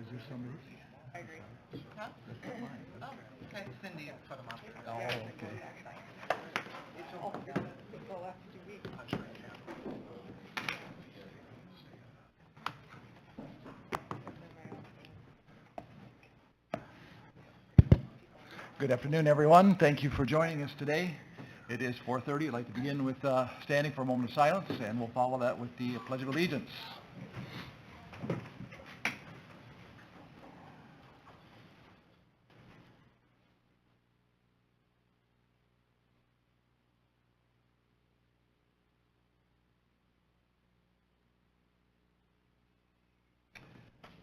Is there somebody? I agree. Huh? Oh, okay. Cindy put them up. Oh, okay. The last 2 weeks. I'm sure you can. Good afternoon, everyone. Thank you for joining us today. It is 4:30. I'd like to begin with standing for a moment of silence, and we'll follow that with the Pledge of Allegiance.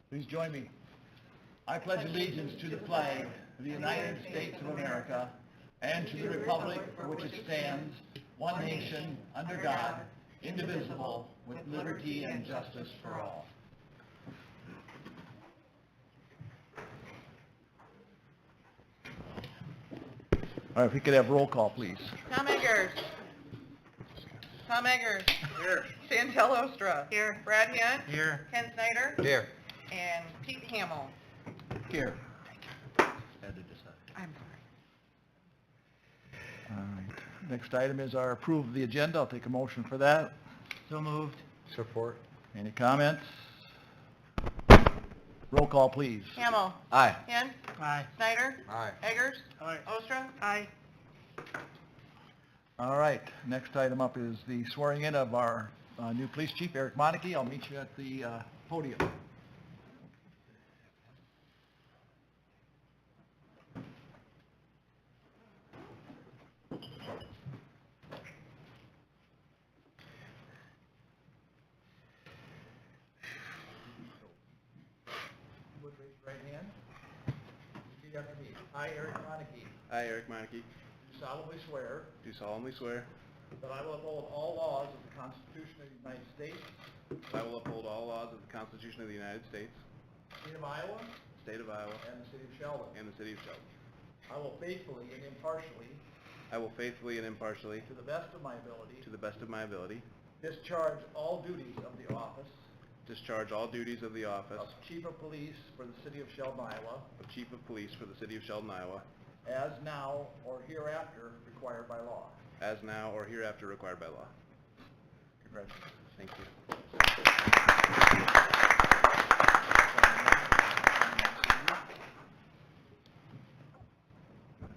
Please join me. I pledge allegiance to the flag of the United States of America and to the republic for which it stands, one nation, under God, indivisible, with liberty and justice for all. All right, if we could have roll call, please. Tom Eggers. Tom Eggers. Here. Chantel Ostra. Here. Brad Hunt. Here. Ken Snyder. Here. And Pete Hamill. Here. I'm sorry. All right. Next item is our approval of the agenda. I'll take a motion for that. So moved. Support. Any comments? Roll call, please. Hamill. Aye. Ken. Aye. Snyder. Aye. Eggers. Aye. Ostra. Aye. All right. Next item up is the swearing in of our new police chief, Eric Montague. I'll meet you at the podium. Would raise your right hand. Repeat after me. I, Eric Montague, I, Eric Meineke, do solemnly swear do solemnly swear that I will uphold all laws of the Constitution of the United States, that I will uphold all laws of the Constitution of the United States, state of Iowa, state of Iowa, and the city of Sheldon. and the city of Sheldon. I will faithfully and impartially, I will faithfully and impartially, to the best of my ability, to the best of my ability, discharge all duties of the office discharge all duties of the office of Chief of Police for the city of Sheldon, Iowa, of Chief of Police for the city of Sheldon, Iowa, as now or hereafter required by law. as now or hereafter required by law. Congratulations. Thank you.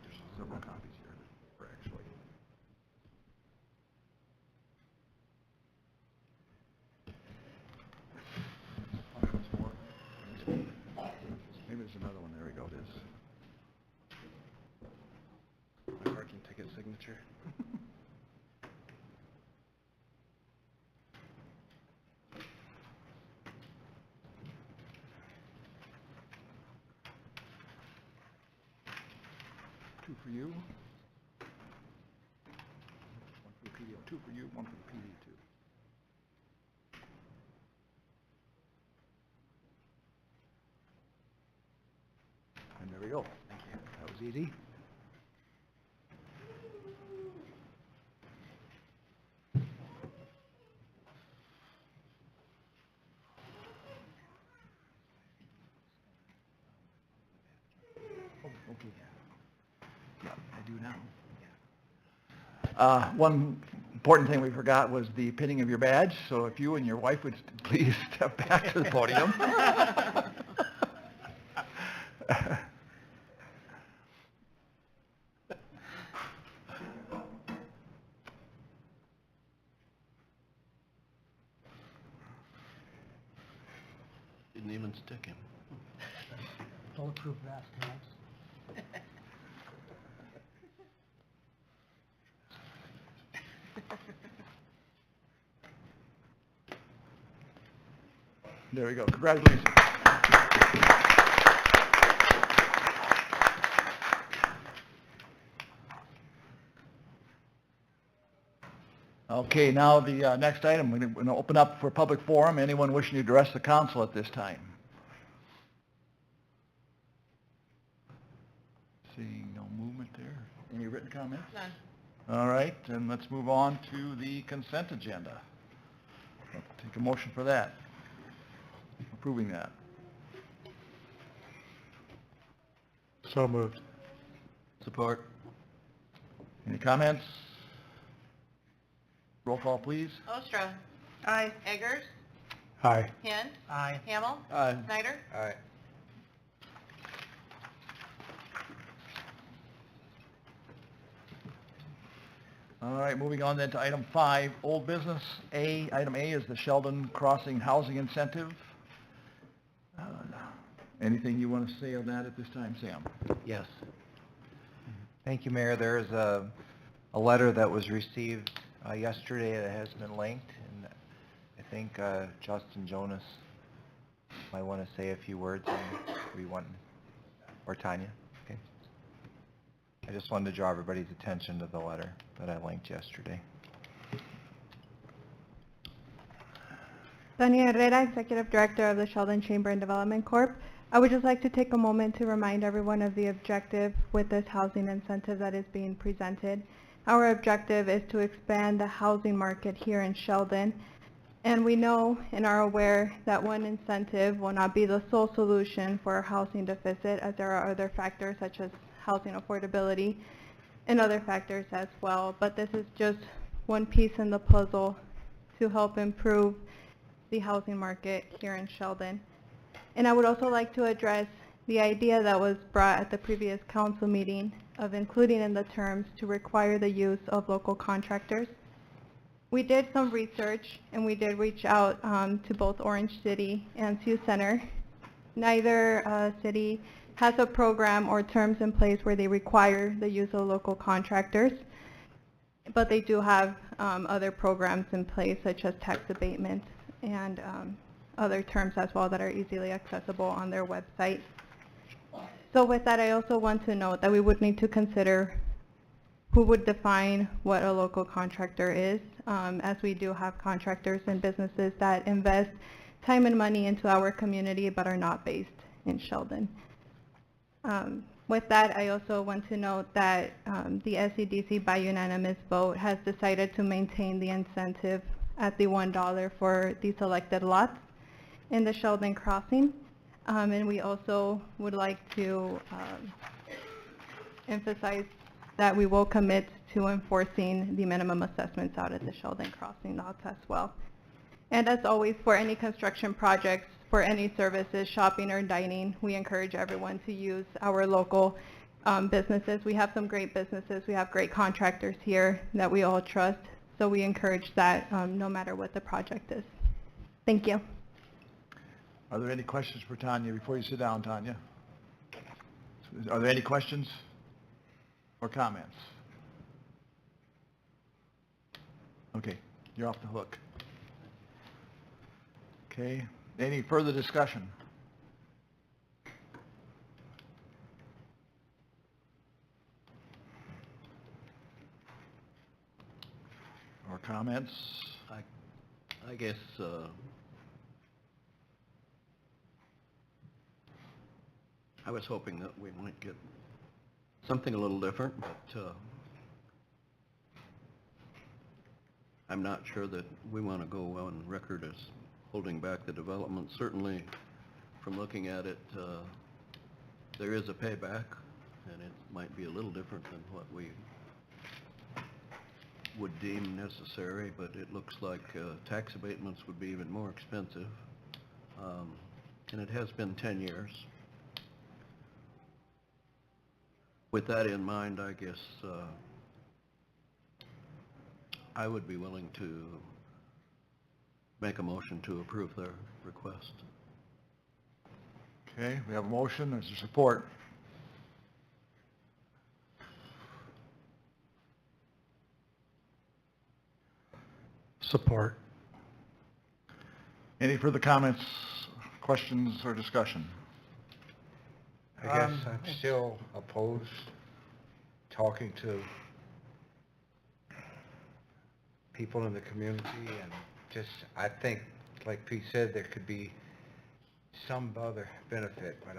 There's several copies here for actually. Maybe there's another one. There we go. It is. My parking ticket signature. Two for you. One for the PDO. Two for you, one for the PD too. And there we go. Thank you. That was easy. Oh, okay. Yeah, I do now. One important thing we forgot was the pinning of your badge, so if you and your wife would please step back to the podium. Didn't even stick him. Bulletproof vest, Max. There we go. Congratulations. Okay, now the next item, we're going to open up for public forum. Anyone wishing to address the council at this time? Seeing no movement there. Any written comments? None. All right, then let's move on to the consent agenda. Take a motion for that. Approving that. So moved. Support. Any comments? Roll call, please. Ostra. Aye. Eggers. Aye. Hint. Aye. Hamel. Aye. Snyder. Aye. All right, moving on then to item 5, old business. Item A is the Sheldon Crossing Housing Incentive. Anything you want to say on that at this time, Sam? Yes. Thank you, Mayor. There is a letter that was received yesterday that has been linked, and I think Justin Jonas might want to say a few words, or Tanya. Okay. I just wanted to draw everybody's attention to the letter that I linked yesterday. Tania Herrera, Executive Director of the Sheldon Chamber and Development Corp. I would just like to take a moment to remind everyone of the objective with this housing incentive that is being presented. Our objective is to expand the housing market here in Sheldon, and we know and are aware that one incentive will not be the sole solution for our housing deficit, as there are other factors such as housing affordability and other factors as well. But this is just one piece in the puzzle to help improve the housing market here in Sheldon. And I would also like to address the idea that was brought at the previous council meeting of including in the terms to require the use of local contractors. We did some research and we did reach out to both Orange City and Sioux Center. Neither city has a program or terms in place where they require the use of local contractors, but they do have other programs in place such as tax abatement and other terms as well that are easily accessible on their website. So with that, I also want to note that we would need to consider who would define what a local contractor is, as we do have contractors and businesses that invest time and money into our community but are not based in Sheldon. With that, I also want to note that the SEDC by unanimous vote has decided to maintain the incentive at the $1 for the selected lots in the Sheldon Crossing. And we also would like to emphasize that we will commit to enforcing the minimum assessments out at the Sheldon Crossing lots as well. And as always, for any construction projects, for any services, shopping or dining, we encourage everyone to use our local businesses. We have some great businesses. We have great contractors here that we all trust. So we encourage that no matter what the project is. Thank you. Are there any questions for Tanya before you sit down, Tanya? Are there any questions or comments? Okay, you're off the hook. Okay, any further discussion? Or comments? I guess I was hoping that we might get something a little different, but I'm not sure that we want to go on record as holding back the development. Certainly, from looking at it, there is a payback, and it might be a little different than what we would deem necessary, but it looks like tax abatements would be even more expensive. And it has been 10 years. With that in mind, I guess I would be willing to make a motion to approve their request. Okay, we have a motion, is there support? Support. Any further comments, questions, or discussion? I guess I'm still opposed talking to people in the community, and just, I think, like Pete said, there could be some other benefit, but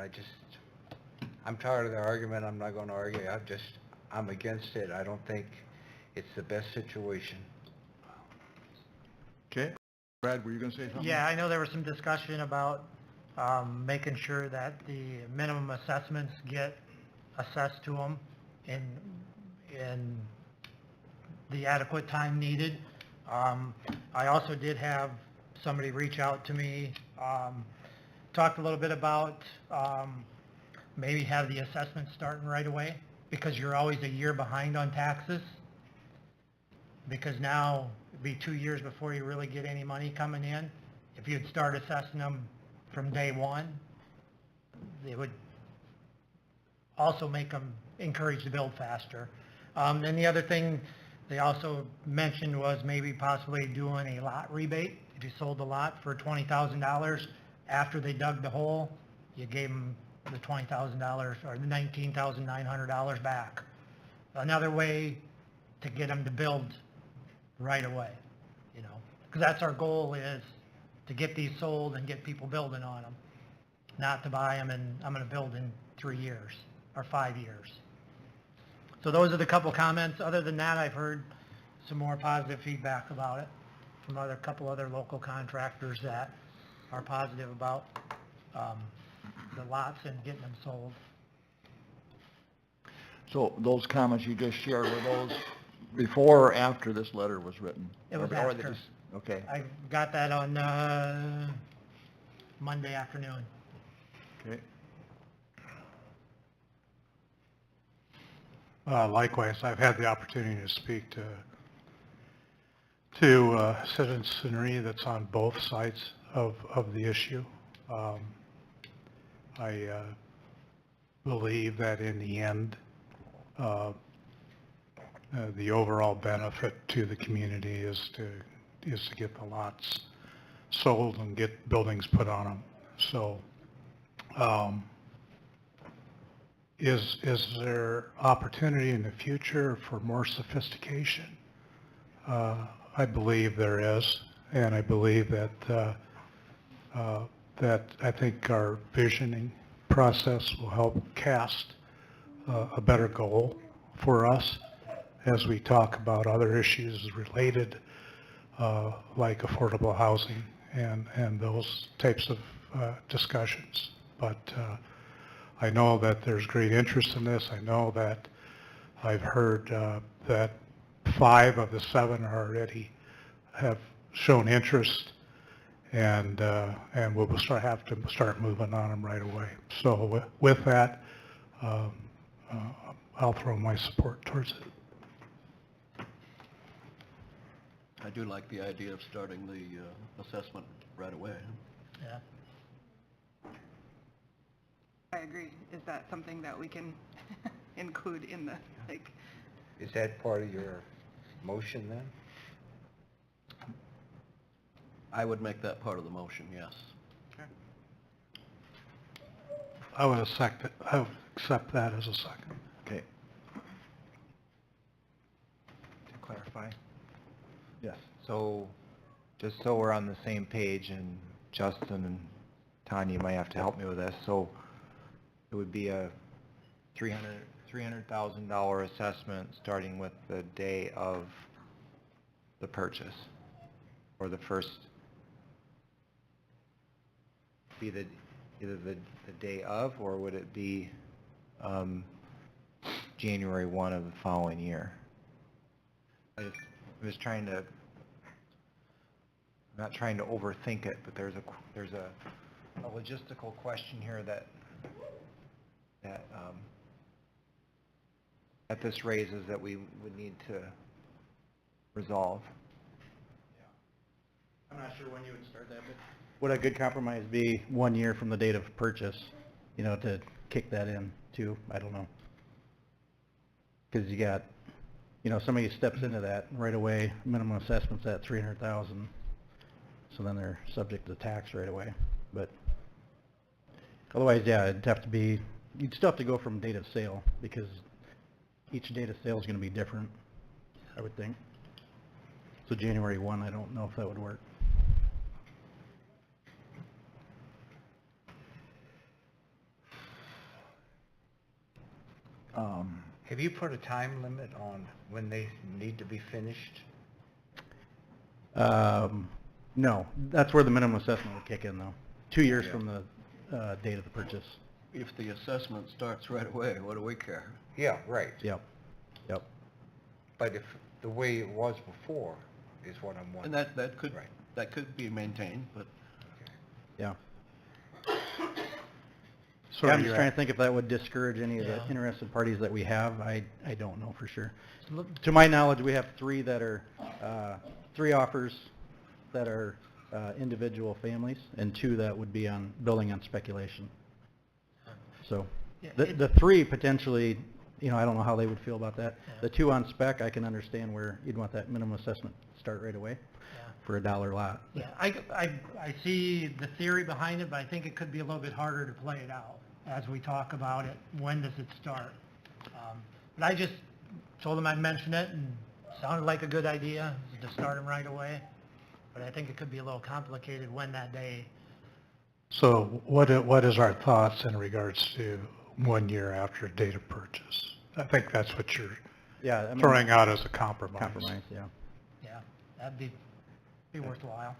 I'm tired of the argument. I'm not going to argue. I'm against it. I don't think it's the best situation. Okay, Brad, were you going to say something? Yeah, I know there was some discussion about making sure that the minimum assessments get assessed to them in the adequate time needed. I also did have somebody reach out to me, talked a little bit about maybe have the assessment starting right away, because you're always a year behind on taxes. Because now it'd be 2 years before you really get any money coming in. If you'd start assessing them from day one, it would also make them encourage to build faster. And the other thing they also mentioned was maybe possibly doing a lot rebate. If you sold the lot for $20,000, after they dug the hole, you gave them the $20,000 or the $19,900 back. Another way to get them to build right away, you know, because that's our goal, is to get these sold and get people building on them, not to buy them and I'm going to build in 3 years or 5 years. So those are the couple comments. Other than that, I've heard some more positive feedback about it from couple other local contractors that are positive about the lots and getting them sold. So those comments you just shared, were those before or after this letter was written? It was Or they after. just- Okay. I got that on Monday afternoon. Okay. Likewise, I've had the opportunity to speak to citizenry that's on both sides of the issue. I believe that in the end, the overall benefit to the community is to get the lots sold and get buildings put on them. So, is there opportunity in the future for more sophistication? I believe there is, and I believe that I think our visioning process will help cast a better goal for us as we talk about other issues related, like affordable housing and those types of discussions. But I know that there's great interest in this. I know that I've heard that 5 of the 7 already have shown interest, and we'll have to start moving on them right away. So with that, I'll throw my support towards it. I do like the idea of starting the assessment right away. Yeah. I agree. Is that something that we can include in the, like? Is that part of your motion then? I would make that part of the motion, yes. I would accept that as a second. Okay. To clarify. Yes. So, just so we're on the same page, and Justin and Tanya might have to help me with this, so it would be a $300,000 assessment starting with the day of the purchase, or the first, be either the day of, or would it be January 1 of the following year? I'm not trying to overthink it, but there's a logistical question here that this raises that we would need to resolve. I'm not sure when you would start that, but would a good compromise be 1 year from the date of purchase, you know, to kick that in too? I don't know. Because you got, you know, somebody steps into that right away, minimum assessment's at $300,000, so then they're subject to tax right away. But otherwise, yeah, it'd have to be, you'd still have to go from date of sale, because each date of sale is going to be different, I would think. So January 1, I don't know if that would work. Have you put a time limit on when they need to be finished? No, that's where the minimum assessment would kick in though. 2 years from the date of the purchase. if the assessment starts right away, what do we care? Yeah, right. Yep, yep. But if the way it was before is what I'm And wondering. Right. that could be maintained, but Yeah. So Yeah, are I'm you just trying to think if that would discourage any of the Yeah. interested parties that we have. I don't know for sure. To my knowledge, we have three that are, three offers that are individual families, and two that would be on, building on speculation. So, the three potentially, you know, I don't know how they would feel about that. The two on spec, I can understand where you'd want that minimum assessment to start right away for $1 lot. Yeah, I see the theory behind it, but I think it could be a little bit harder to play it out as we talk about it. When does it start? But I just told them I'd mention it, and it sounded like a good idea to start them right away. But I think it could be a little complicated when that day. So what is our thoughts in regards to 1 year after date of purchase? I think that's what you're Yeah, I mean, throwing out as a compromise. compromise, yeah. Yeah, that'd be worthwhile.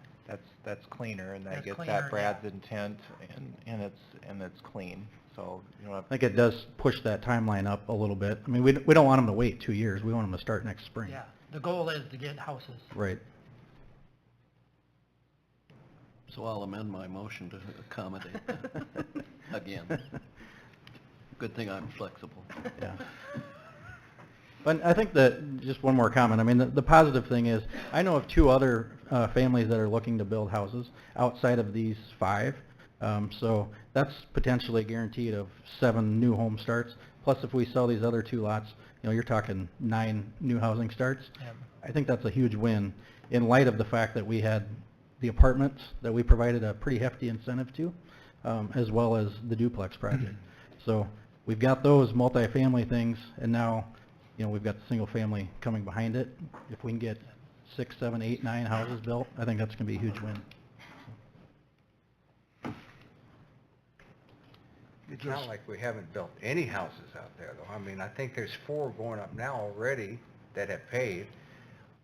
That's cleaner, and that That's gets cleaner, at Brad's intent, and it's clean. So, you know, I think it does push that timeline up a little bit. I mean, we don't want them to wait 2 years. We want them to start next spring. Yeah, the goal is to get houses. Right. so I'll amend my motion to accommodate that again. Good thing I'm flexible. Yeah. But I think that, just one more comment, I mean, the positive thing is, I know of two other families that are looking to build houses outside of these 5. So that's potentially a guaranteed of 7 new home starts. Plus, if we sell these other 2 lots, you know, you're talking 9 new housing starts. Yep. I think that's a huge win in light of the fact that we had the apartments that we provided a pretty hefty incentive to, as well as the duplex project. So we've got those multifamily things, and now, you know, we've got the single family coming behind it. If we can get 6, 7, 8, 9 houses built, I think that's going to be a huge win. It's not like we haven't built any houses out there, though. I mean, I think there's 4 going up now already that have paid,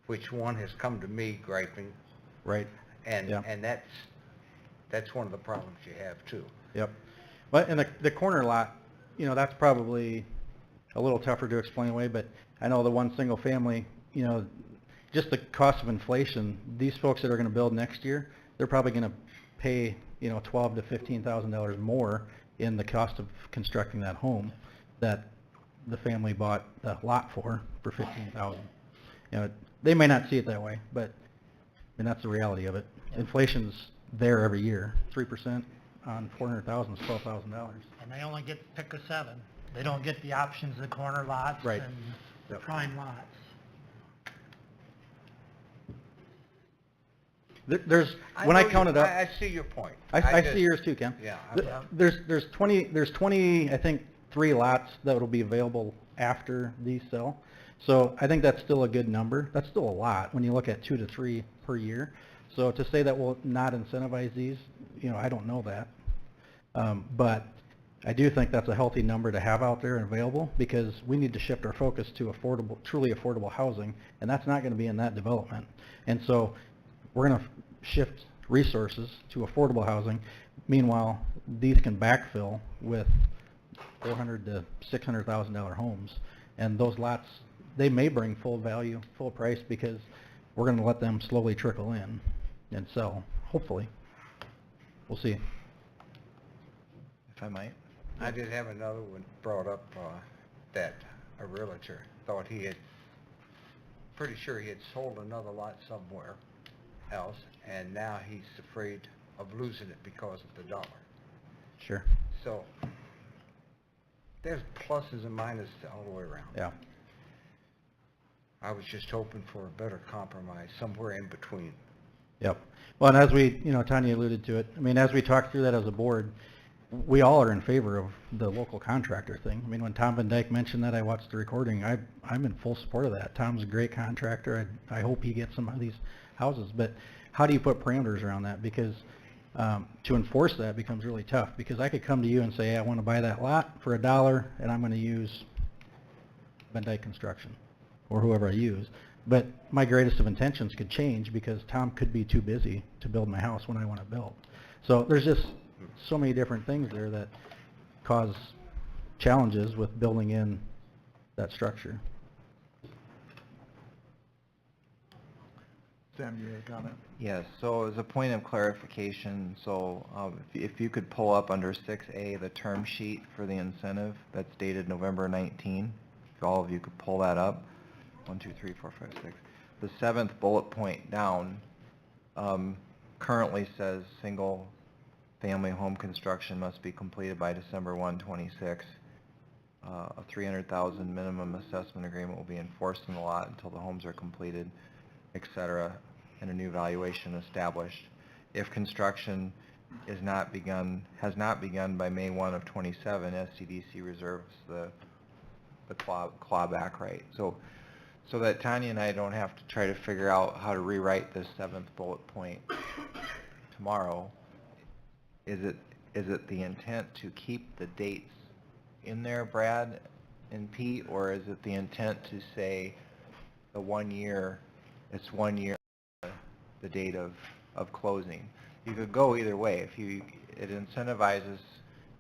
which one has come to me griping, Right? and, Yeah. and that's one of the problems you have, too. Yep. But in the corner lot, you know, that's probably a little tougher to explain away, but I know the one single family, you know, just the cost of inflation, these folks that are going to build next year, they're probably going to pay, you know, $12,000 to $15,000 more in the cost of constructing that home that the family bought the lot for $15,000. You know, they may not see it that way, but, I mean, that's the reality of it. Inflation's there every year. 3% on $400,000 is $12,000. And they only get to pick a 7. They don't get the options, the corner lots Right. and the Yep. prime lots. There's, when I know counted up, I see your point. I just- see yours too, Ken. Yeah. There's 20, I think, 3 lots that will be available after these sell. So I think that's still a good number. That's still a lot when you look at 2 to 3 per year. So to say that we'll not incentivize these, you know, I don't know that. But I do think that's a healthy number to have out there and available, because we need to shift our focus to affordable, truly affordable housing, and that's not going to be in that development. And so we're going to shift resources to affordable housing. Meanwhile, these can backfill with $400,000 to $600,000 homes, and those lots, they may bring full value, full price, because we're going to let them slowly trickle in and sell, hopefully. We'll see. if I might. I did have another one brought up, that a realtor thought he had, pretty sure he had sold another lot somewhere else, and now he's afraid of losing it because of the dollar. Sure. So, there's pluses and minuses all the way around. Yeah. I was just hoping for a better compromise, somewhere in between. Yep. Well, and as we, you know, Tanya alluded to it, I mean, as we talked through that as a board, we all are in favor of the local contractor thing. I mean, when Tom Van Dyke mentioned that, I watched the recording, I'm in full support of that. Tom's a great contractor. I hope he gets some of these houses. But how do you put parameters around that? Because to enforce that becomes really tough, because I could come to you and say, hey, I want to buy that lot for $1, and I'm going to use Van Dyke Construction or whoever I use. But my greatest of intentions could change, because Tom could be too busy to build my house when I want to build. So there's just so many different things there that cause challenges with building in that structure. Sam, you have a comment? Yes, so as a point of clarification, so if you could pull up under 6A, the term sheet for the incentive that's dated November 19, if all of you could pull that up. 1, 2, 3, 4, 5, 6. The seventh bullet point down currently says single-family home construction must be completed by December 1, 26. A $300,000 minimum assessment agreement will be enforced in the lot until the homes are completed, etc., and a new valuation established. If construction has not begun by May 1 of 27, SCDC reserves the clawback right. So that Tanya and I don't have to try to figure out how to rewrite this seventh bullet point tomorrow. Is it the intent to keep the dates in there, Brad and Pete, or is it the intent to say the 1 year, it's 1 year, the date of closing? You could go either way. It incentivizes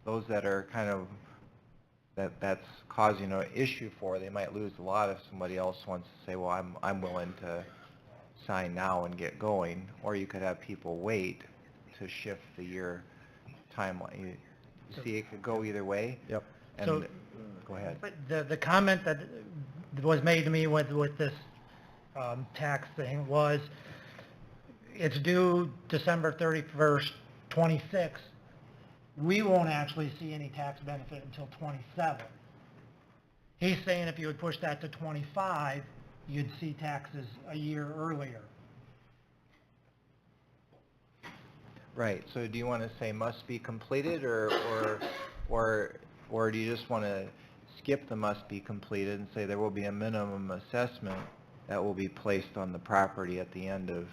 those that are kind of, that's causing an issue for, they might lose a lot if somebody else wants to say, well, I'm willing to sign now and get going, or you could have people wait to shift the year timeline. You see, it could go either way. Yep. And So- go ahead. But the comment that was made to me with this tax thing was, it's due December 31st, 26. We won't actually see any tax benefit until 27. He's saying if you would push that to 25, you'd see taxes a year earlier. Right, so do you want to say must be completed, or do you just want to skip the must be completed and say there will be a minimum assessment that will be placed on the property at the end of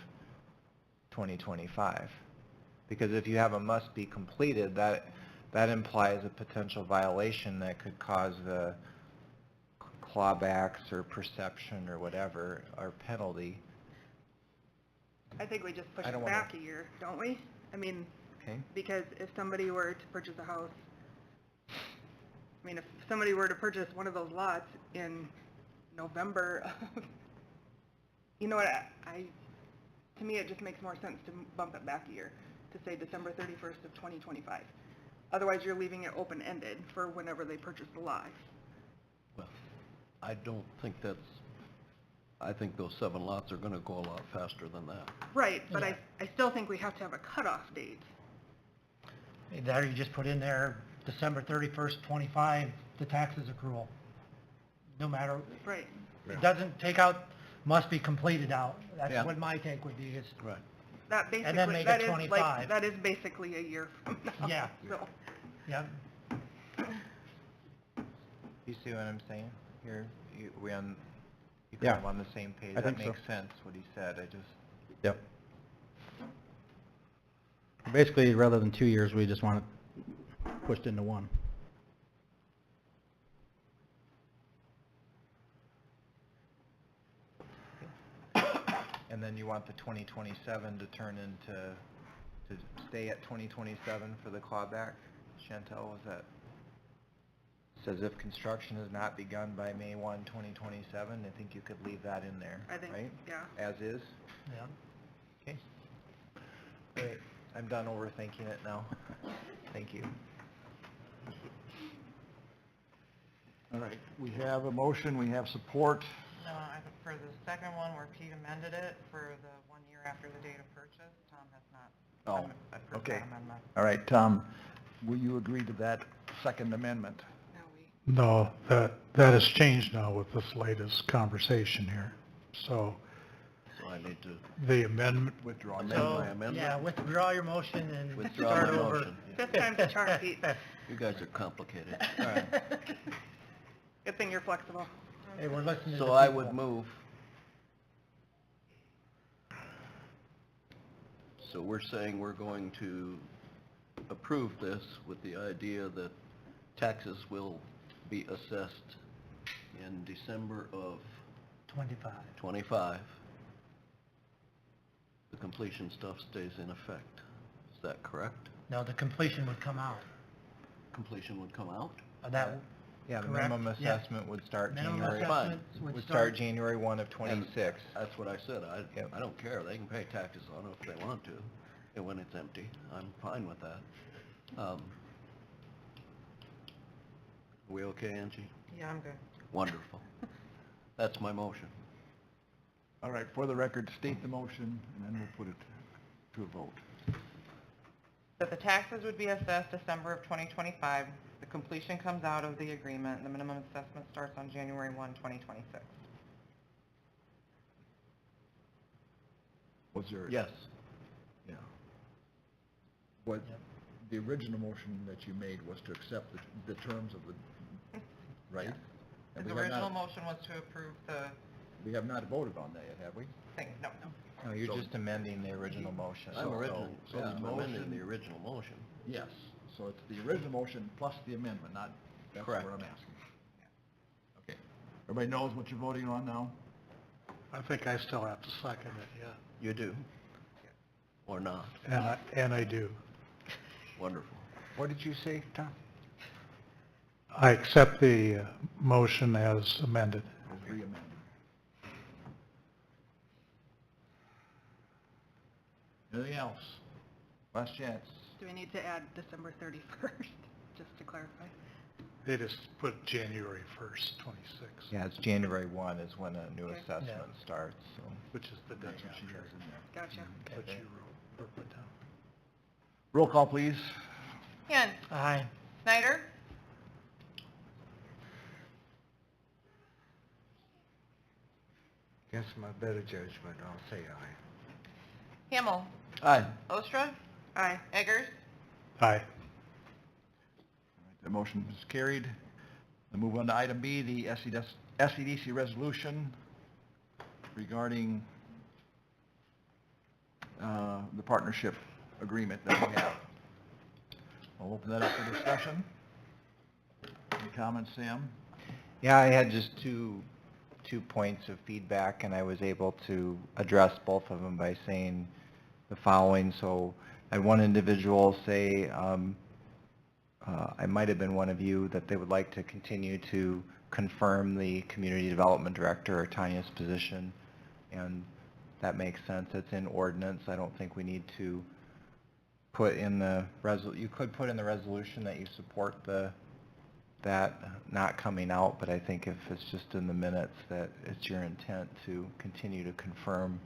2025? Because if you have a must be completed, that implies a potential violation that could cause the clawbacks or perception or whatever, or penalty. I think we just push I it don't wanna- back a year, don't we? I mean, Okay? because if somebody were to purchase a house, I mean, if somebody were to purchase one of those lots in November, you know what, to me, it just makes more sense to bump it back a year, to say December 31st of 2025. Otherwise, you're leaving it open-ended for whenever they purchase the lot. Well, I don't think I think those 7 lots are gonna go a lot faster than that. Right, but Yeah. I still think we have to have a cutoff date. That or you just put in there December 31st, 25, the taxes accrual. No matter, Right. it doesn't take out, must be completed out. Yeah. That's what my take would be is, Right. That basically, And then make it that is 25. that is basically a year from now. Yeah. So, yeah, You see what I'm saying? Here, you kind Yeah. of on the same page. I think That so. makes sense, what he said, I just... Yep. Basically, rather than 2 years, we just want it pushed into 1. And then you want the 2027 to turn into, to stay at 2027 for the clawback? Chantel, was that? Says if construction has not begun by May 1, 2027, I think you could leave that in there, I think, right? yeah. As is? yeah. Okay. Great, I'm done overthinking it now. Thank you. All right, we have a motion, we have support. No, for the second one where Pete amended it for the 1 year after the date of purchase, Tom has not Oh, approved okay. that amendment. All right, Tom, will you agree to that second amendment? No, that has changed now with this latest conversation here. So So I need to the amendment, Withdraw. amend So, my amendment? yeah, withdraw your motion and Withdraw start my over. motion. Fifth time's a charm, Pete. You guys are complicated. All right. Good thing you're flexible. Hey, we're listening to So I people. would move. So we're saying we're going to approve this with the idea that taxes will be assessed in December of 25. 25. The completion stuff stays in effect. Is that correct? No, the completion would come out. completion would come out. That, Yeah, the Correct, minimum yeah. assessment would start minimum January, assessments would would start start, January 1 of '26. That's what I said. Yep. I don't care. They can pay taxes on it if they want to, and when it's empty. I'm fine with that. We okay, Angie? Yeah, I'm good. Wonderful. That's my motion. All right, for the record, state the motion, and then we'll put it to a vote. That the taxes would be assessed December of 2025, the completion comes out of the agreement, and the minimum assessment starts on January 1, 2026. Was there? Yes. Yeah. What, the original motion that you made was to accept the terms of the, right? And His we have original not- motion was to approve the We have not voted on that yet, have we? thing, no. No, you're So- just amending the original motion. I'm so the amending motion- the original motion. Yes, so it's the original motion plus the amendment, not, that's what Correct. I'm asking. Okay, everybody knows what you're voting on now? I think I still have to second it, yeah. You do? Or not? And I do. Wonderful. What did you say, Tom? I accept the motion as amended. As re-amended. Anything else? Last chance. Do we need to add December 31st, just to clarify? They just put January 1st, 26. Yeah, it's January 1 is when a new Okay. assessment starts, so. Which is the day That's what she after, has in there. Gotcha. what you wrote, or put down. Roll call, please. Hint, aye. Snyder, Against my better judgment, I'll say aye. Hamel, Aye. Ostra, Aye. Eggers, Aye. The motion is carried. We'll move on to item B, the SEDC resolution regarding the partnership agreement that we have. I'll open that up for discussion. Any comments, Sam? Yeah, I had just two points of feedback, and I was able to address both of them by saying the following. So I had one individual say, I might have been one of you, that they would like to continue to confirm the community development director or Tanya's position, and that makes sense. It's in ordinance. I don't think we need to put in the you could put in the resolution that you support that not coming out, but I think if it's just in the minutes that it's your intent to continue to confirm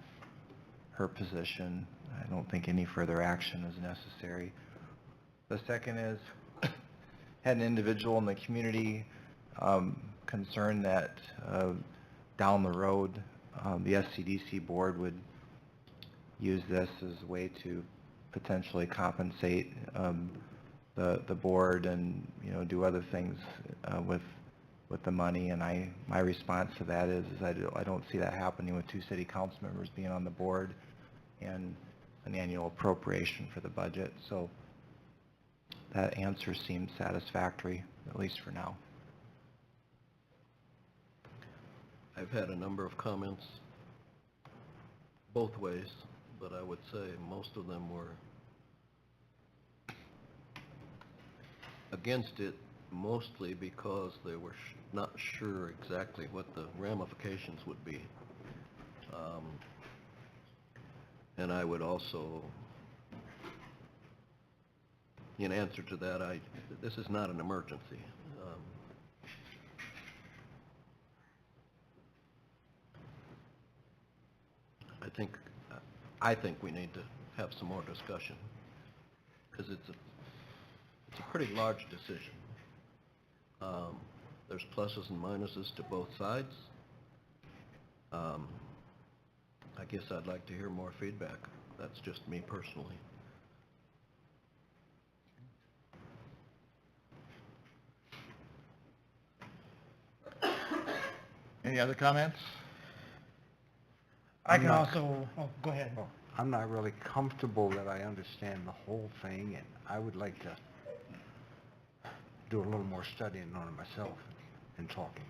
her position, I don't think any further action is necessary. The second is, had an individual in the community concerned that down the road, the SCDC board would use this as a way to potentially compensate the board and, do other things with the money. And my response to that is I don't see that happening with two city council members being on the board and an annual appropriation for the budget. So that answer seems satisfactory, at least for now. I've had a number of comments both ways, but I would say most of them were against it, mostly because they were not sure exactly what the ramifications would be. And I would also, in answer to that, this is not an emergency. I think we need to have some more discussion, because it's a pretty large decision. There's pluses and minuses to both sides. I guess I'd like to hear more feedback. That's just me personally. Any other comments? I I'm can not- also, go ahead. I'm not really comfortable that I understand the whole thing, and I would like to do a little more studying on it myself and talking.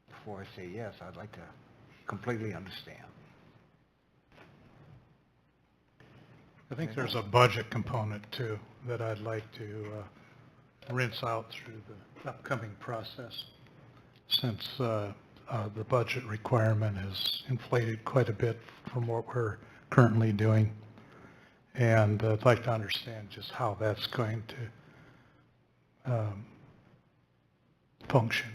Before I say yes, I'd like to completely understand. I think there's a budget component too that I'd like to rinse out through the upcoming process, since the budget requirement is inflated quite a bit from what we're currently doing. And I'd like to understand just how that's going to function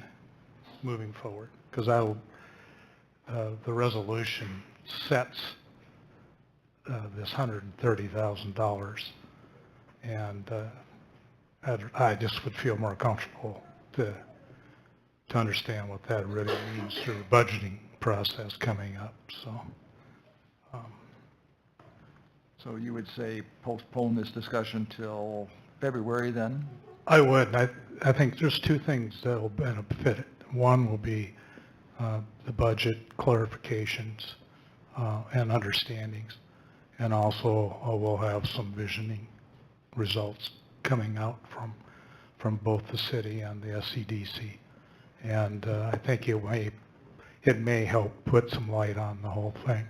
moving forward, because the resolution sets this $130,000, and I just would feel more comfortable to understand what that really means through the budgeting process coming up, so. So you would say postpone this discussion till February then? I would. I think there's two things that will benefit it. One will be the budget clarifications and understandings, and also we'll have some visioning results coming out from both the city and the SCDC. And I think it may help put some light on the whole thing,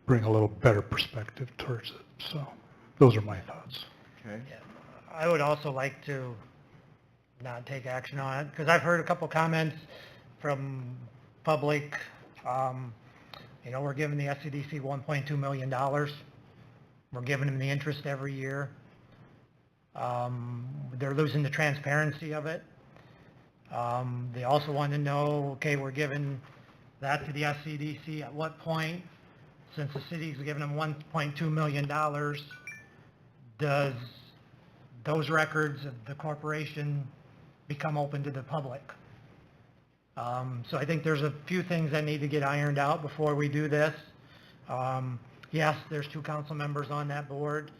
bring a little better perspective towards it. So those are my thoughts. Okay. I would also like to not take action on it, because I've heard a couple comments from public. We're giving the SCDC $1.2 million. We're giving them the interest every year. They're losing the transparency of it. They also want to know, okay, we're giving that to the SCDC. At what point, since the city's giving them $1.2 million, does those records of the corporation become open to the public? So I think there's a few things that need to get ironed out before we do this. Yes, there's 2 council members on that board,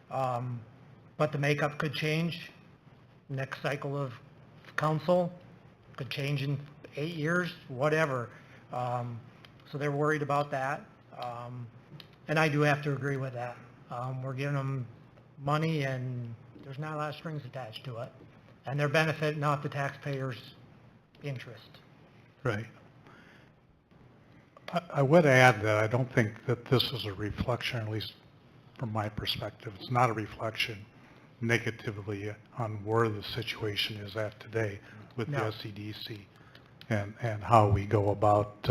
but the makeup could change. Next cycle of council could change in 8 years, whatever. So they're worried about that. And I do have to agree with that. We're giving them money and there's not a lot of strings attached to it. And they're benefiting off the taxpayers' interest. Right. I would add that I don't think that this is a reflection, at least from my perspective, it's not a reflection negatively on where the situation is at today with the SCDC and how we go about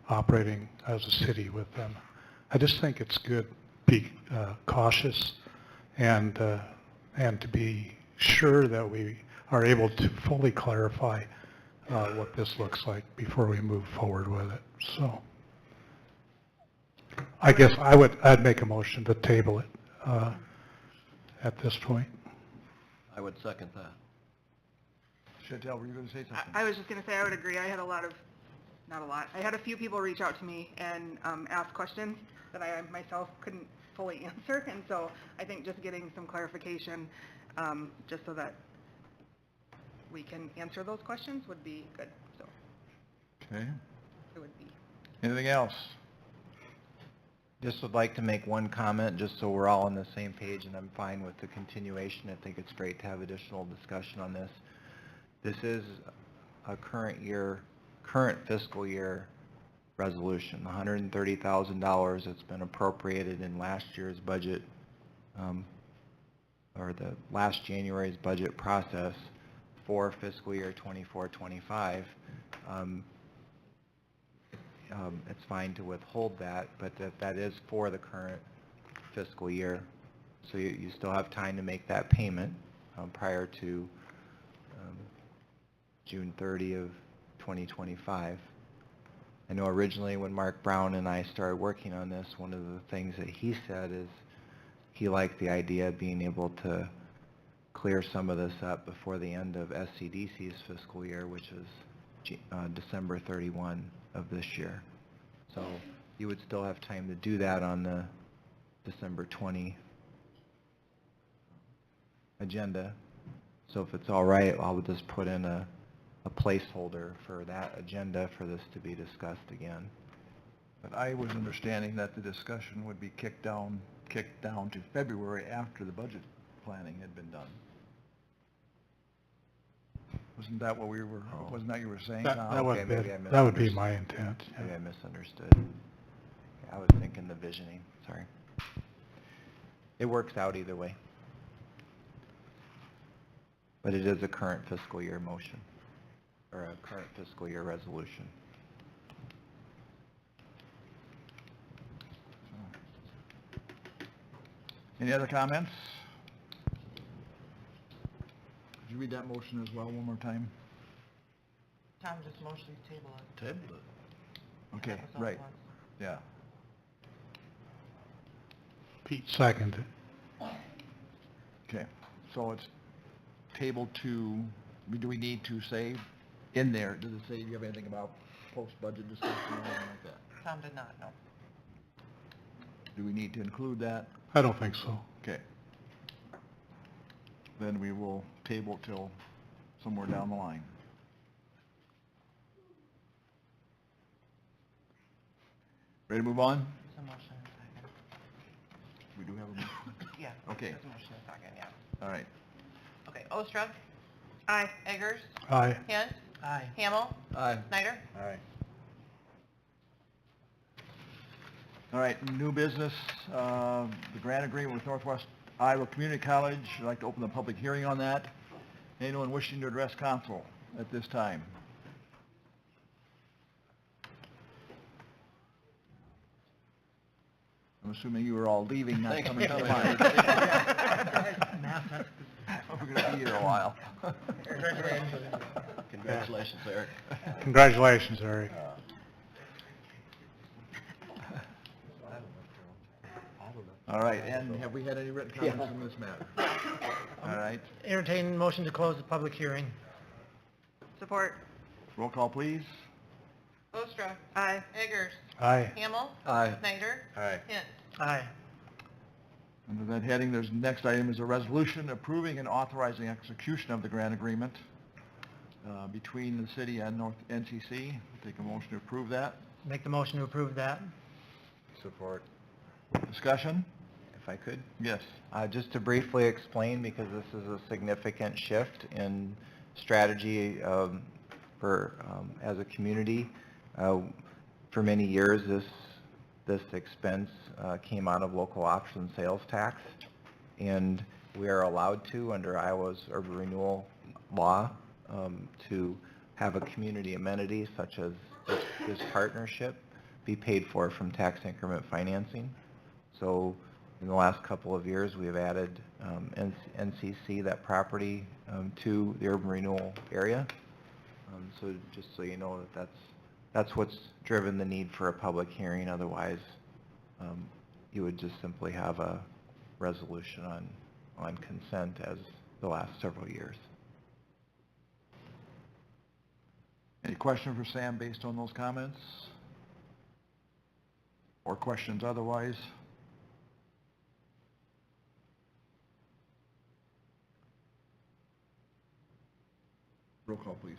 operating as a city with them. I just think it's good to be cautious and to be sure that we are able to fully clarify what this looks like before we move forward with it. So I guess I'd make a motion to table it at this point. I would second that. Chantel, were you going to say something? I was just going to say, I would agree. I had I had a few people reach out to me and ask questions that I myself couldn't fully answer. And so I think just getting some clarification, just so that we can answer those questions would be good. So Okay. it would be. Anything else? Just would like to make one comment, just so we're all on the same page, and I'm fine with the continuation. I think it's great to have additional discussion on this. This is a current fiscal year resolution, $130,000 that's been appropriated in last year's budget, or the last January's budget process for fiscal year 24-25. It's fine to withhold that, but that is for the current fiscal year. So you still have time to make that payment prior to June 30 of 2025. I know originally when Mark Brown and I started working on this, one of the things that he said is he liked the idea of being able to clear some of this up before the end of SCDC's fiscal year, which is December 31 of this year. So you would still have time to do that on the December 20 agenda. So if it's all right, I'll just put in a placeholder for that agenda for this to be discussed again. But I was understanding that the discussion would be kicked down to February after the budget planning had been done. Wasn't that what we were, wasn't that you were saying? That Okay, maybe I would be my intent. Maybe Yeah. I misunderstood. I was thinking the visioning. sorry. It works out either way. But it is a current fiscal year motion, or a current fiscal year resolution. Any other comments? Could you read that motion as well one more time? Tom just motioned to table it. Table it. Okay, That was all it right, was. yeah. Pete seconded. Okay, so it's table to, do we need to say in there, does it say, do you have anything about post-budget discussion or anything like that? Tom did not, no. Do we need to include that? I don't think so. Okay. Then we will table till somewhere down the line. Ready to move on? There's a motion and a second. We do have a motion. Yeah. Okay. There's a motion and a second, yeah. All right. Okay, Ostrov? Aye. Eggers? Aye. Hint? Aye. Hamel? Aye. Snyder? All right. All right, new business, the grant agreement with Northwest Iowa Community College. I'd like to open the public hearing on that. Anyone wishing to address council at this time? I'm assuming you were all leaving, not coming to mine. We're going to be here a while. Congratulations, Eric. Congratulations, Eric. All right, and have we had any written comments on this matter? All right, Entertain motion to close the public hearing. Support. roll call, please. Ostrov? Aye. Eggers? Aye. Hamel? Aye. Snyder? Aye. Hint? Aye. Under that heading, there's, next item is a resolution approving and authorizing execution of the grant agreement between the city and North NCC. Take a motion to approve that. Make the motion to approve that. Support. Discussion? If I could? Yes. Just to briefly explain, because this is a significant shift in strategy as a community. For many years, this expense came out of local option sales tax, and we are allowed to, under Iowa's urban renewal law, to have a community amenity such as this partnership be paid for from tax increment financing. So in the last couple of years, we have added NCC, that property, to the urban renewal area. So just so you know that's what's driven the need for a public hearing. Otherwise, you would just simply have a resolution on consent as the last several years. Any question for Sam based on those comments? Or questions otherwise? Roll call, please.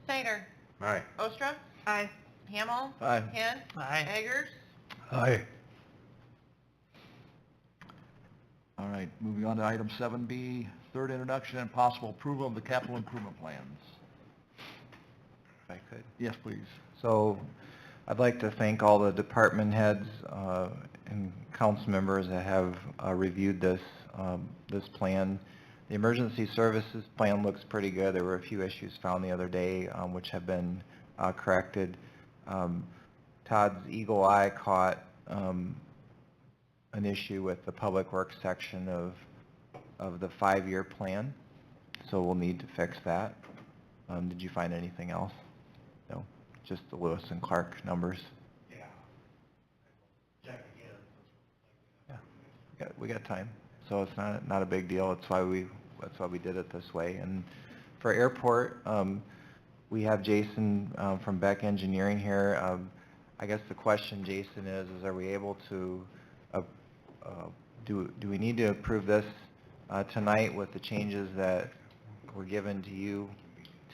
Snyder? Aye. Ostrov? Aye. Hamel? Aye. Hint? Aye. Eggers? Aye. All right, moving on to item 7B, third introduction and possible approval of the capital improvement plans. If I could. Yes, please. So I'd like to thank all the department heads and council members that have reviewed this plan. The emergency services plan looks pretty good. There were a few issues found the other day which have been corrected. Todd's eagle eye caught an issue with the public works section of the 5-year plan, so we'll need to fix that. Did you find anything else? No, just the Lewis and Clark numbers. Yeah, we got time, so it's not a big deal. That's why we did it this way. And for airport, we have Jason from Beck Engineering here. I guess the question, Jason, is are we able to do we need to approve this tonight with the changes that were given to you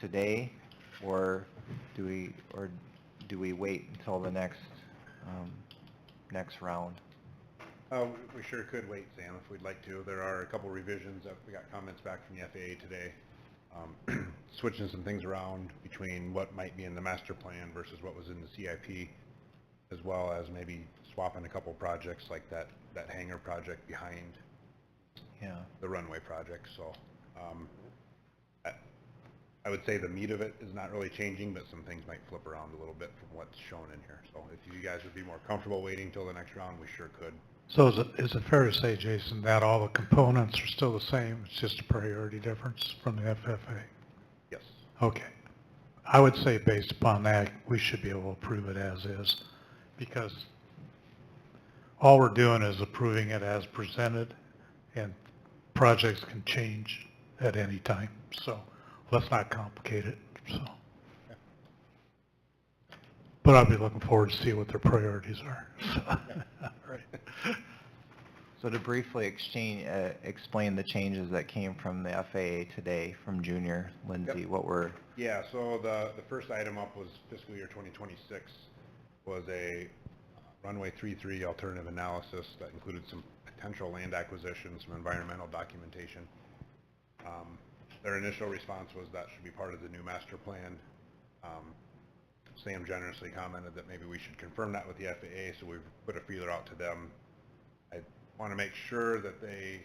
today, or do we wait until the next round? We sure could wait, Sam, if we'd like to. There are a couple revisions that we got comments back from the FAA today, switching some things around between what might be in the master plan versus what was in the CIP. as well as maybe swapping a couple projects like that hangar project behind Yeah. the runway project. So I would say the meat of it is not really changing, but some things might flip around a little bit from what's shown in here. So if you guys would be more comfortable waiting till the next round, we sure could. So is it fair to say, Jason, that all the components are still the same, it's just a priority difference from the FFA? Yes. Okay. I would say based upon that, we should be able to approve it as is, because all we're doing is approving it as presented, and projects can change at any time, so let's not complicate it, so. But I'll be looking forward to see what their priorities are. Right. So to briefly explain the changes that came from the FAA today from Junior, Lindsay, Yep. what were... Yeah, so the first item up was fiscal year 2026 was a runway 33 alternative analysis that included some potential land acquisition, some environmental documentation. Their initial response was that should be part of the new master plan. Sam generously commented that maybe we should confirm that with the FAA, so we've put a feeler out to them. I want to make sure that they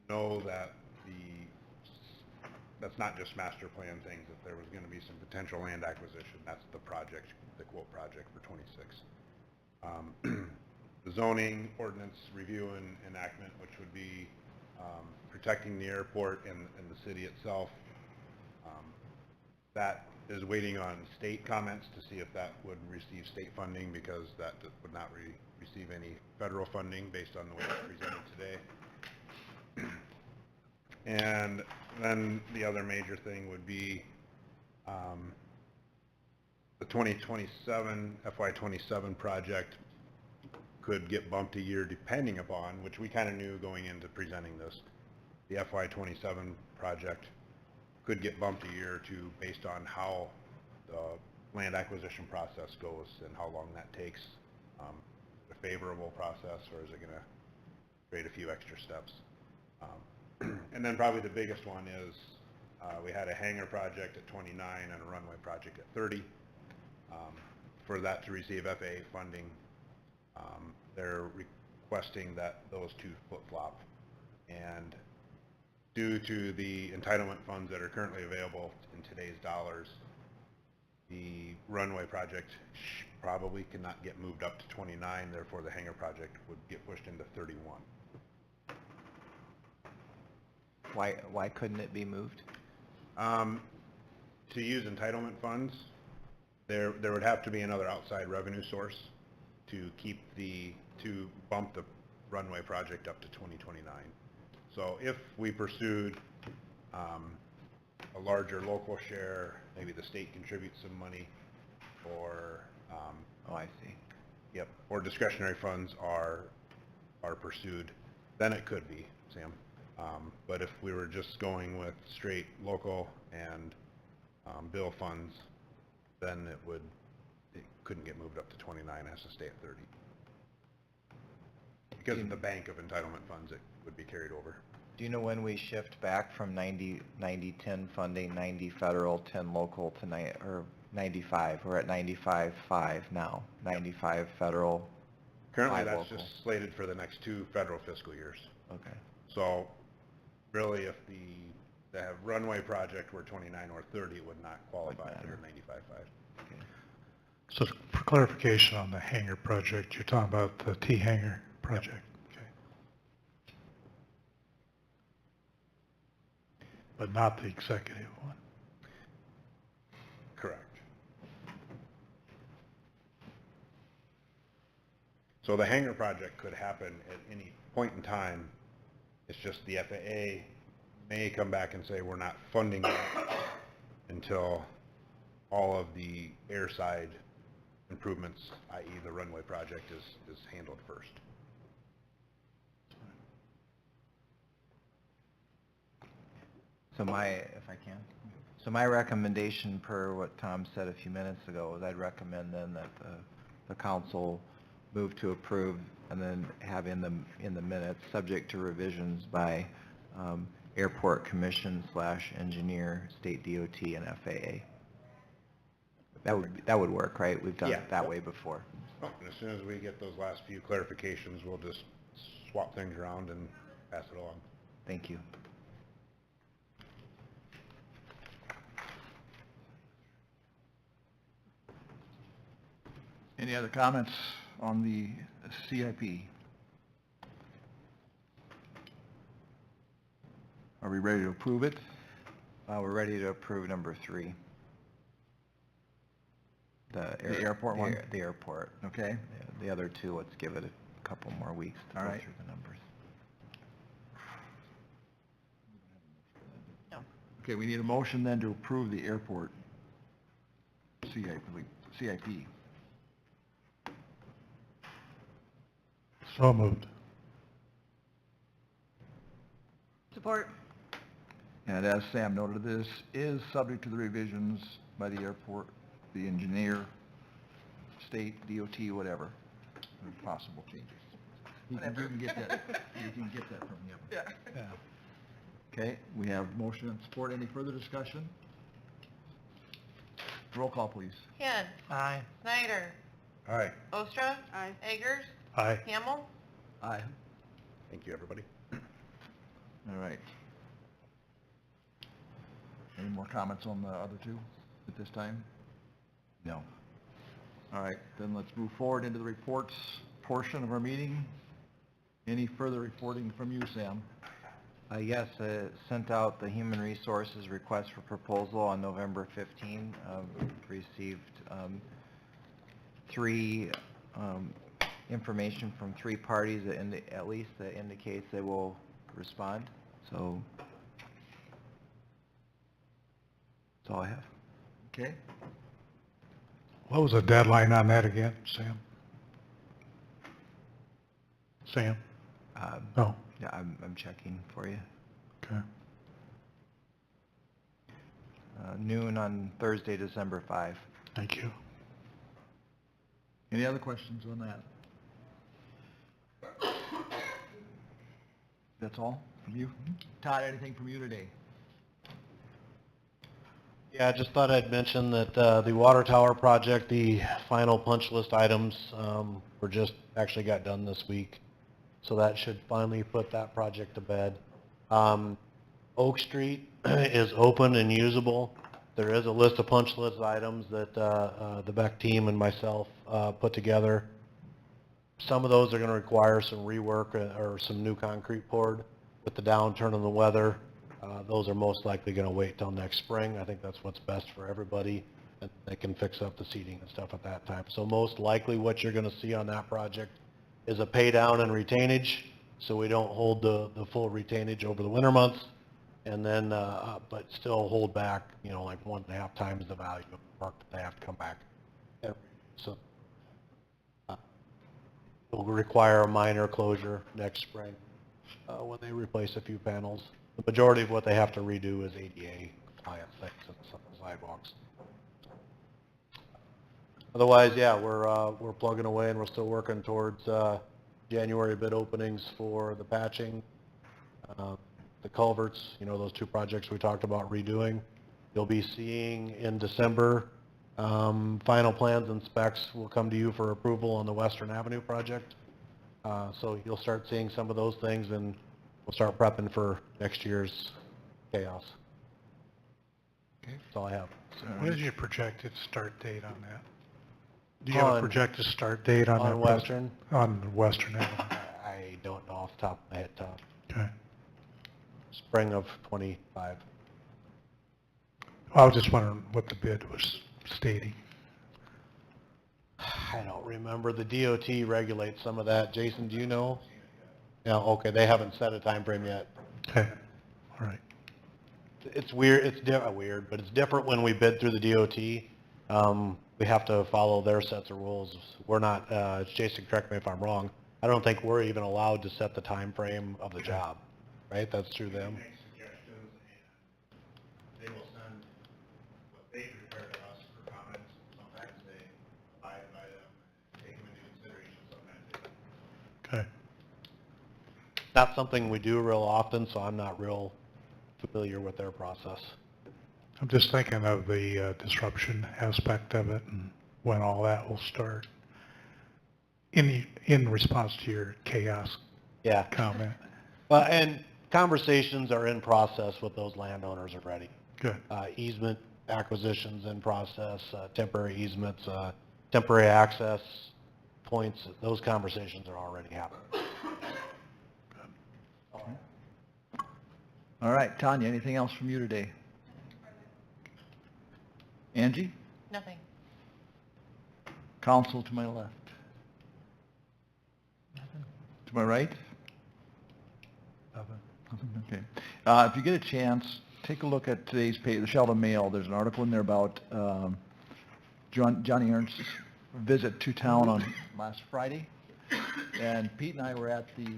know that that's not just master plan things, that there was going to be some potential land acquisition. That's the project, the quote project for 26. The zoning ordinance review and enactment, which would be protecting the airport and the city itself. That is waiting on state comments to see if that would receive state funding, because that would not receive any federal funding based on the way it's presented today. And then the other major thing would be the 2027, FY27 project could get bumped a year depending upon, which we kind of knew going into presenting this. The FY27 project could get bumped a year or two based on how the land acquisition process goes and how long that takes. A favorable process, or is it going to create a few extra steps? And then probably the biggest one is we had a hangar project at 29 and a runway project at 30. For that to receive FAA funding, they're requesting that those two flip-flop. And due to the entitlement funds that are currently available in today's dollars, the runway project probably cannot get moved up to 29, therefore the hangar project would get pushed into 31. Why couldn't it be moved? To use entitlement funds, there would have to be another outside revenue source to bump the runway project up to 2029. So if we pursued a larger local share, maybe the state contributes some money, or Oh, I see. Yep, or discretionary funds are pursued, then it could be, Sam. But if we were just going with straight local and bill funds, then it couldn't get moved up to 29, it has to stay at 30. Because of the bank of entitlement funds, it would be carried over. Do you know when we shift back from 90-10 funding, 90 federal, 10 local to 95? We're at 95-5 now. 95 federal. Currently, 5 that's local. just slated for the next 2 federal fiscal years. Okay. So really, if the runway project were 29 or 30, it would not qualify Wouldn't under matter. 95-5. Okay. So for clarification on the hangar project, you're talking about the T hangar project? Okay. But not the executive one? Correct. So the hangar project could happen at any point in time. It's just the FAA may come back and say we're not funding it until all of the airside improvements, i.e. the runway project, is handled first. So my recommendation, per what Tom said a few minutes ago, is I'd recommend then that the council move to approve and then have in the minutes, subject to revisions by Airport Commission / engineer, State DOT, and FAA. That would work, right? We've done Yeah. it that way before. Oh, and as soon as we get those last few clarifications, we'll just swap things around and pass it along. Thank you. Any other comments on the CIP? Are we ready to approve it? We're ready to approve number 3. The airport one? The airport. Okay. Yeah, the other 2, let's give it a couple more weeks to All go right. through the numbers. Okay, we need a motion then to approve the airport CIP. So moved. Support. And as Sam noted, this is subject to the revisions by the airport, the engineer, state, DOT, whatever, and possible changes. You can get that from him. Yeah. Yeah. Okay, we have motion and support. Any further discussion? Roll call, please. Hinn. Aye. Snyder. All right. Ostra. Aye. Eggers. Aye. Hamel. Aye. Thank you, everybody. All right. Any more comments on the other 2 at this time? No. All right, then let's move forward into the reports portion of our meeting. Any further reporting from you, Sam? Yes, I sent out the Human Resources request for proposal on November 15. Received 3 information from 3 parties that at least that indicates they will respond. So that's all I have. Okay. What was the deadline on that again, Sam? Sam? No. Yeah, I'm checking for you. Okay. Noon on Thursday, December 5. Thank you. Any other questions on that? That's all from you? Todd, anything from you today? Yeah, I just thought I'd mention that the water tower project, the final punch list items were just actually got done this week. So that should finally put that project to bed. Oak Street is open and usable. There is a list of punch list items that the Beck team and myself put together. Some of those are going to require some rework or some new concrete poured. With the downturn in the weather, those are most likely going to wait till next spring. I think that's what's best for everybody, and they can fix up the seating and stuff at that time. So most likely what you're going to see on that project is a pay down and retainage, so we don't hold the full retainage over the winter months, and then, but still hold back, you know, like 1.5 times the value of the work that they have to come back. So it'll require a minor closure next spring when they replace a few panels. The majority of what they have to redo is ADA compliance things and some of the sidewalks. Otherwise, yeah, we're plugging away and we're still working towards January bid openings for the patching, the culverts, you know, those 2 projects we talked about redoing. You'll be seeing in December, final plans and specs will come to you for approval on the Western Avenue project. So you'll start seeing some of those things, and we'll start prepping for next year's chaos. Okay. That's all I have. What is your projected start date on that? Do you have a On- projected start date on that? On Western, On Western Avenue? I don't know off the top of my head, Tom. Okay. Spring of '25. I was just wondering what the bid was stating. I don't remember. The DOT regulates some of that. Jason, do you know? Yeah, okay, they haven't set a time frame yet. Okay, all right. It's weird, weird, but it's different when we bid through the DOT. We have to follow their sets of rules. We're not, Jason, correct me if I'm wrong, I don't think we're even allowed to set the time frame of the job, right? That's through them. They make suggestions, and they will send what they prepare to us for comments. Sometimes they abide by them, take them into consideration, sometimes they don't. Okay. Not something we do real often, so I'm not real familiar with their process. I'm just thinking of the disruption aspect of it and when all that will start. in response to your chaos Yeah. comment. Well, and conversations are in process with those landowners already. Good. Easement acquisitions in process, temporary easements, temporary access points, those conversations are already happening. All right, Tanya, anything else from you today? Angie? Nothing. Council to my left. To my right? Nothing, okay. If you get a chance, take a look at today's paper, the Sheldon Mail. There's an article in there about Johnny Ernst's visit to town on last Friday. And Pete and I were at the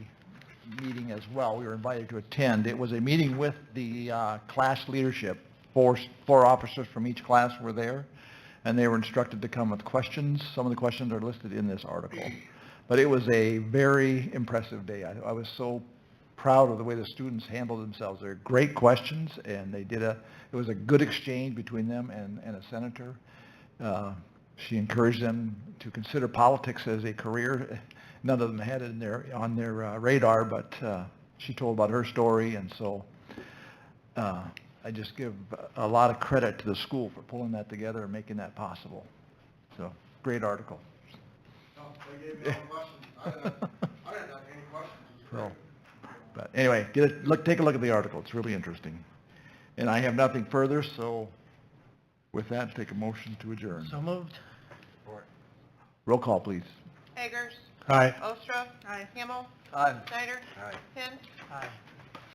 meeting as well. We were invited to attend. It was a meeting with the class leadership. Four officers from each class were there, and they were instructed to come with questions. Some of the questions are listed in this article. But it was a very impressive day. I was so proud of the way the students handled themselves. They're great questions, and it was a good exchange between them and a senator. She encouraged them to consider politics as a career. None of them had it on their radar, but she told about her story, and so I just give a lot of credit to the school for pulling that together and making that possible. So, great article. They gave me all the questions. I didn't have any questions. So, but anyway, take a look at the article. It's really interesting. And I have nothing further, so with that, take a motion to adjourn. So moved. Roll call, please. Eggers. Aye. Ostrov. Aye. Himmel. Aye. Snyder. Aye. Hint. Aye.